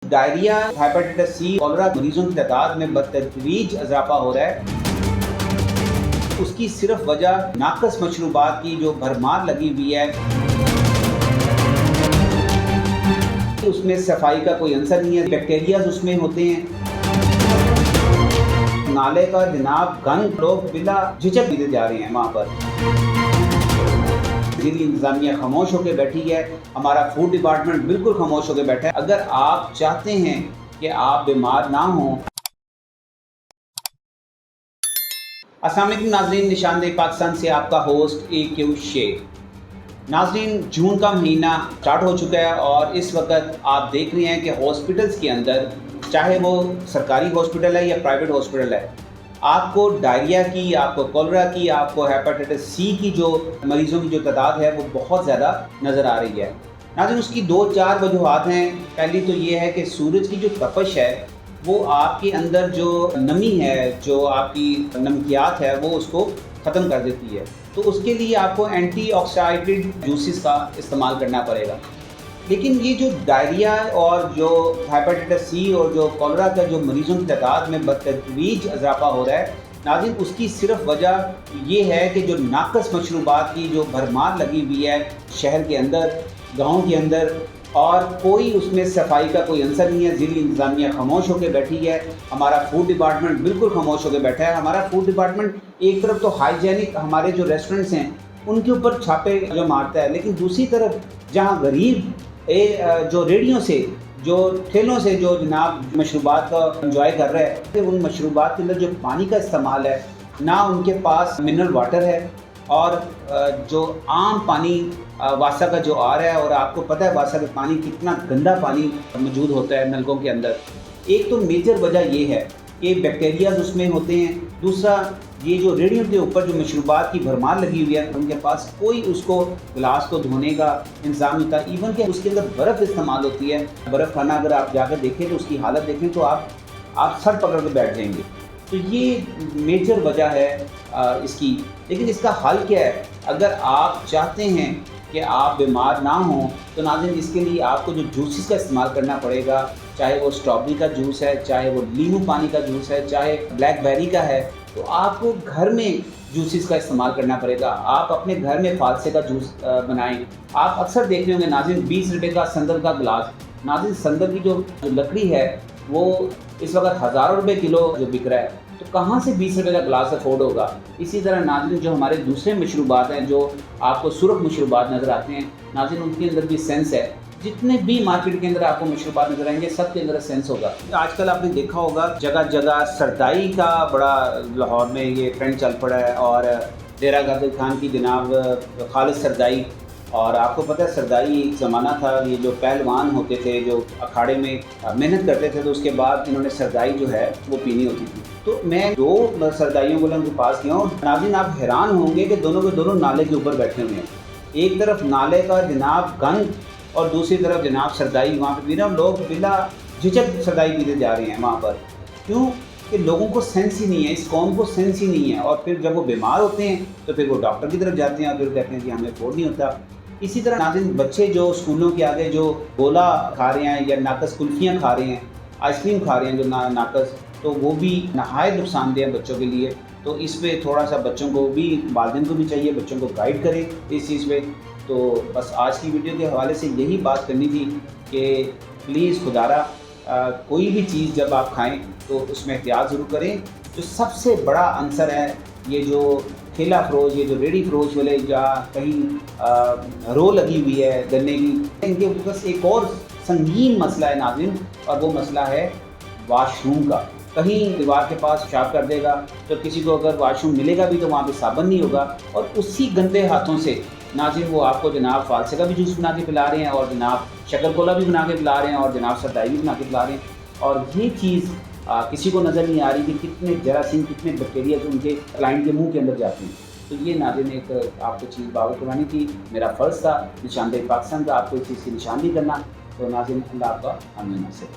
Diarrhoea, hepatitis C, cholera मरीजों की तादाद में बतदरीज इजाफा हो रहा है, उसकी सिर्फ वजह नाकस मशरूबात की जो भरमार लगी हुई है, उसमें सफाई का कोई अंसर नहीं है, बैक्टीरियाज उसमें होते हैं। नाले का जनाब गंद लोग बिला झिझक पीते जा रहे हैं वहाँ पर। ज़िली इंतज़ामिया खामोश होकर बैठी है, हमारा फूड डिपार्टमेंट बिल्कुल खामोश होकर बैठा है। अगर आप चाहते हैं कि आप बीमार ना हों। अस्सलाम वालेकुम नाज़रीन, निशानदेही पाकिस्तान से आपका होस्ट AQ शेख। नाज़रीन, जून का महीना स्टार्ट हो चुका है और इस वक्त आप देख रहे हैं कि हॉस्पिटल्स के अंदर, चाहे वो सरकारी हॉस्पिटल है या प्राइवेट हॉस्पिटल है, आपको डायरिया की, आपको कॉलरा की, आपको हेपेटाइटिस सी की जो मरीज़ों की जो तादाद है वो बहुत ज़्यादा नज़र आ रही है। नाज़रीन, उसकी 2-4 वजूहात हैं। पहली तो ये है कि सूरज की जो तपश है वो आपके अंदर जो नमी है, जो आपकी नमकियात है, वो उसको ख़त्म कर देती है। तो उसके लिए आपको एंटीऑक्सीडेंट जूसेस का इस्तेमाल करना पड़ेगा। लेकिन ये जो डायरिया और जो हेपेटाइटिस सी और जो कॉलरा का जो मरीज़ों की तादाद में बतदरीज इजाफा हो रहा है, नाज़रीन, उसकी सिर्फ वजह ये है कि जो नाकस मशरूबात की जो भरमार लगी हुई है शहर के अंदर, गाँव के अंदर, और कोई उसमें सफाई का कोई अंसर नहीं है। ज़िली इंतज़ामिया खामोश होकर बैठी है, हमारा फूड डिपार्टमेंट बिल्कुल खामोश होकर बैठा है। हमारा फूड डिपार्टमेंट एक तरफ तो हाइजीनिक हमारे जो रेस्टोरेंट्स हैं उनके ऊपर छापे जो मारता है, लेकिन दूसरी तरफ जहाँ गरीब जो रेडियों से, जो ठेलों से जो जनाब मशरूबात का इंजॉय कर रहे हैं, तो उन मशरूबात के अंदर जो पानी का इस्तेमाल है, ना उनके पास मिनरल वाटर है, और जो आम पानी वासा का जो आ रहा है, और आपको पता है वासा का पानी कितना गंदा पानी मौजूद होता है नलकों के अंदर। एक तो मेजर वजह ये है कि बैक्टीरियाज उसमें होते हैं। दूसरा, ये जो रेडियो के ऊपर जो मशरूबात की भरमार लगी हुई है, उनके पास कोई उसको गिलास को धोने का इंतज़ाम नहीं होता। इवन कि उसके अंदर बर्फ़ इस्तेमाल होती है। बर्फ़ खाना अगर आप जाकर देखें तो उसकी हालत देखें तो आप सर पकड़ के बैठ जाएंगे। तो ये मेजर वजह है इसकी। लेकिन इसका हल क्या है? अगर आप चाहते हैं कि आप बीमार ना हों, तो नाज़रीन, इसके लिए आपको जो जूसेस का इस्तेमाल करना पड़ेगा, चाहे वो स्ट्रॉबेरी का जूस है, चाहे वो नींबू पानी का जूस है, चाहे ब्लैकबेरी का है, तो आपको घर में जूसेस का इस्तेमाल करना पड़ेगा। आप अपने घर में फालसे का जूस बनाएं। आप अक्सर देख रहे होंगे नाज़रीन, 20 रुपये का संदल का गिलास। नाज़रीन, संदल की जो लकड़ी है वो इस वक्त हज़ारों रुपये किलो जो बिक रहा है, तो कहाँ से 20 रुपये का गिलास अफोर्ड होगा? इसी तरह नाज़रीन, जो हमारे दूसरे मशरूबात हैं, जो आपको सुरख मशरूबात नज़र आते हैं, नाज़रीन, उनके अंदर भी सेंस है। जितने भी मार्केट के अंदर आपको मशरूबात नजर आएंगे, सब के अंदर सेंस होगा। आजकल आपने देखा होगा जगह जगह सरदाई का बड़ा लाहौर में ये ट्रेंड चल पड़ा है, और डेरा गादर खान की जनाब खालिद सरदाई। और आपको पता है सरदाई एक ज़माना था, ये जो पहलवान होते थे जो अखाड़े में मेहनत करते थे, तो उसके बाद इन्होंने सरदाई जो है वो पीनी होती थी। तो मैं 2 सरदाइयों को उनके पास गया हूँ। नाज़रीन, आप हैरान होंगे कि दोनों के दोनों नाले के ऊपर बैठे हुए हैं। एक तरफ नाले का जनाब गंद और दूसरी तरफ जनाब सरदाई वहाँ पे पी रहे हैं। लोग बिला झिझक सरदाई पीते जा रहे हैं वहाँ पर। क्यों? कि लोगों को सेंस ही नहीं है, इस कौम को सेंस ही नहीं है। और फिर जब वो बीमार होते हैं तो फिर वो डॉक्टर की तरफ जाते हैं और फिर कहते हैं कि हमें अफोर्ड नहीं होता। इसी तरह नाज़रीन, बच्चे जो स्कूलों के आगे जो गोला खा रहे हैं या नाकस कुल्फियाँ खा रहे हैं, आइसक्रीम खा रहे हैं जो नाकस, तो वो भी नहायत नुकसानदेह है बच्चों के लिए। तो इस पर थोड़ा सा बच्चों को भी, वालिदैन को भी चाहिए बच्चों को गाइड करें इस चीज़ पे। तो बस आज की वीडियो के हवाले से यही बात करनी थी कि प्लीज़ खुदारा कोई भी चीज़ जब आप खाएं तो उसमें एहतियात ज़रूर करें। जो सबसे बड़ा अंसर है, ये जो ठेला फरोश, ये जो रेडी फरोश वाले, जहाँ कहीं रो लगी हुई है गन्ने की, इनके बस एक और संगीन मसला है नाज़रीन, और वो मसला है वाशरूम का। कहीं दीवार के पास पेशाब कर देगा तो किसी को अगर वाशरूम मिलेगा भी तो वहाँ पे साबुन नहीं होगा, और उसी गंदे हाथों से नाज़रीन वो आपको जनाब फालसे का भी जूस बना के पिला रहे हैं, और जनाब शक्कर कोला भी बना के पिला रहे हैं, और जनाब सरदाई भी बना के पिला रहे हैं। और ये चीज़ किसी को नज़र नहीं आ रही कि कितने जरासीम, कितने बैक्टीरिया जो उनके क्लाइंट के मुंह के अंदर जाते हैं। तो ये नाज़रीन एक आपको चीज़ बावर करवानी थी। मेरा फ़र्ज़ था निशानदेही पाकिस्तान का आपको इस चीज़ की निशानदेही करना। तो नाज़रीन, अल्लाह आपका अमीन से।